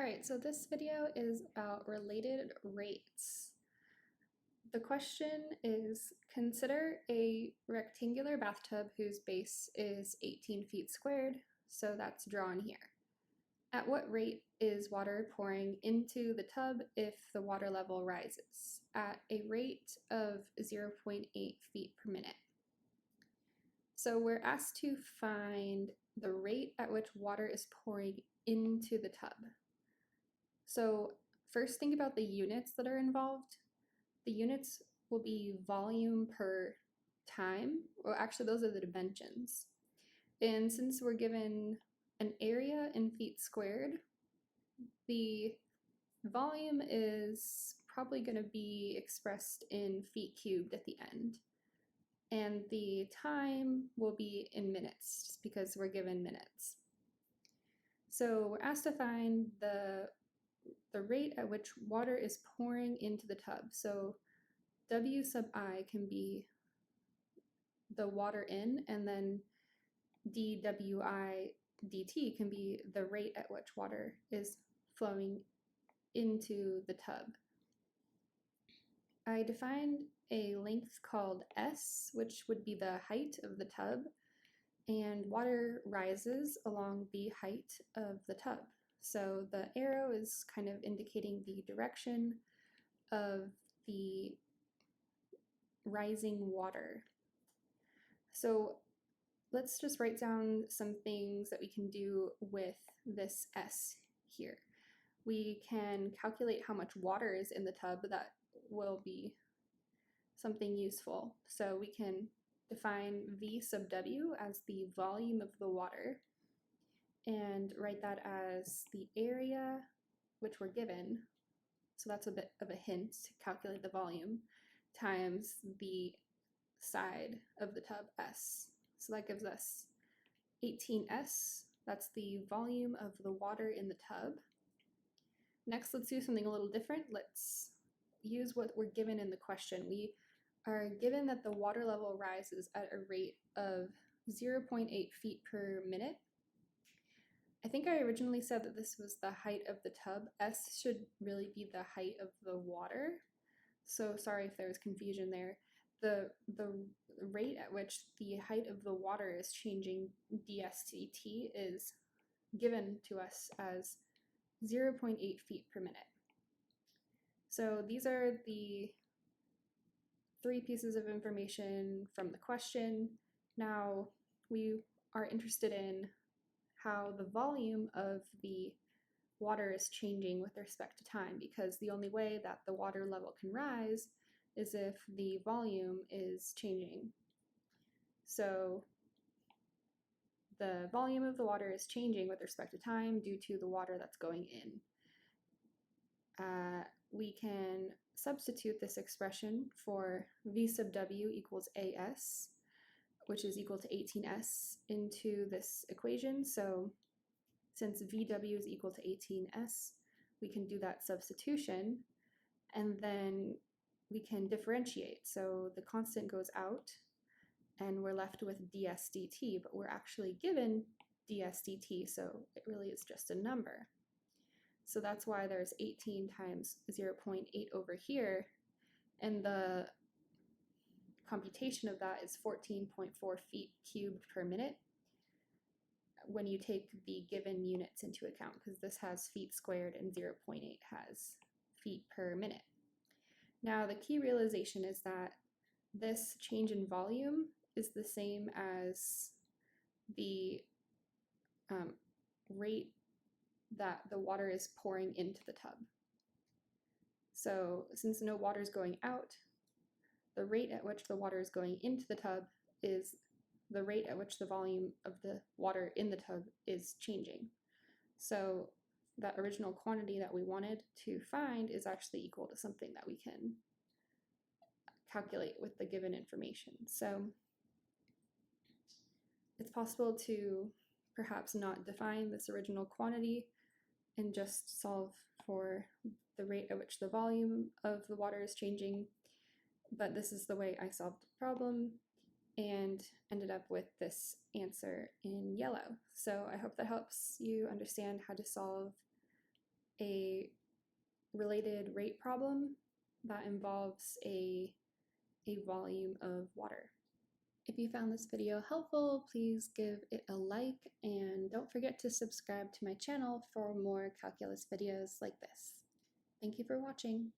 Alright, so this video is about related rates. The question is, consider a rectangular bathtub whose base is 18 feet squared, so that's drawn here. At what rate is water pouring into the tub if the water level rises? At a rate of 0.8 feet per minute. So we're asked to find the rate at which water is pouring into the tub. So first, think about the units that are involved. The units will be volume per time, or actually those are the dimensions. And since we're given an area in feet squared, the volume is probably going to be expressed in feet cubed at the end. And the time will be in minutes, just because we're given minutes. So we're asked to find the rate at which water is pouring into the tub. So W sub I can be the water in, and then dWi dt can be the rate at which water is flowing into the tub. I defined a length called S, which would be the height of the tub, and water rises along the height of the tub. So the arrow is kind of indicating the direction of the rising water. So let's just write down some things that we can do with this S here. We can calculate how much water is in the tub. That will be something useful. So we can define V sub W as the volume of the water, and write that as the area which we're given, so that's a bit of a hint to calculate the volume, times the side of the tub, S. So that gives us 18S, that's the volume of the water in the tub. Next, let's do something a little different. Let's use what we're given in the question. We are given that the water level rises at a rate of 0.8 feet per minute. I think I originally said that this was the height of the tub. S should really be the height of the water. So sorry if there was confusion there. The rate at which the height of the water is changing, dsdt, is given to us as 0.8 feet per minute. So these are the 3 pieces of information from the question. Now we are interested in how the volume of the water is changing with respect to time, because the only way that the water level can rise is if the volume is changing. So the volume of the water is changing with respect to time due to the water that's going in. We can substitute this expression for V sub W equals AS, which is equal to 18S, into this equation. So since VW is equal to 18S, we can do that substitution, and then we can differentiate. So the constant goes out, and we're left with ds dt, but we're actually given ds dt, so it really is just a number. So that's why there's 18 times 0.8 over here, and the computation of that is 14.4 feet cubed per minute when you take the given units into account, because this has feet squared and 0.8 has feet per minute. Now the key realization is that this change in volume is the same as the rate that the water is pouring into the tub. So since no water is going out, the rate at which the water is going into the tub is the rate at which the volume of the water in the tub is changing. So that original quantity that we wanted to find is actually equal to something that we can calculate with the given information. So it's possible to perhaps not define this original quantity and just solve for the rate at which the volume of the water is changing, but this is the way I solved the problem and ended up with this answer in yellow. So I hope that helps you understand how to solve a related rate problem that involves a volume of water. If you found this video helpful, please give it a like and don't forget to subscribe to my channel for more calculus videos like this. Thank you for watching.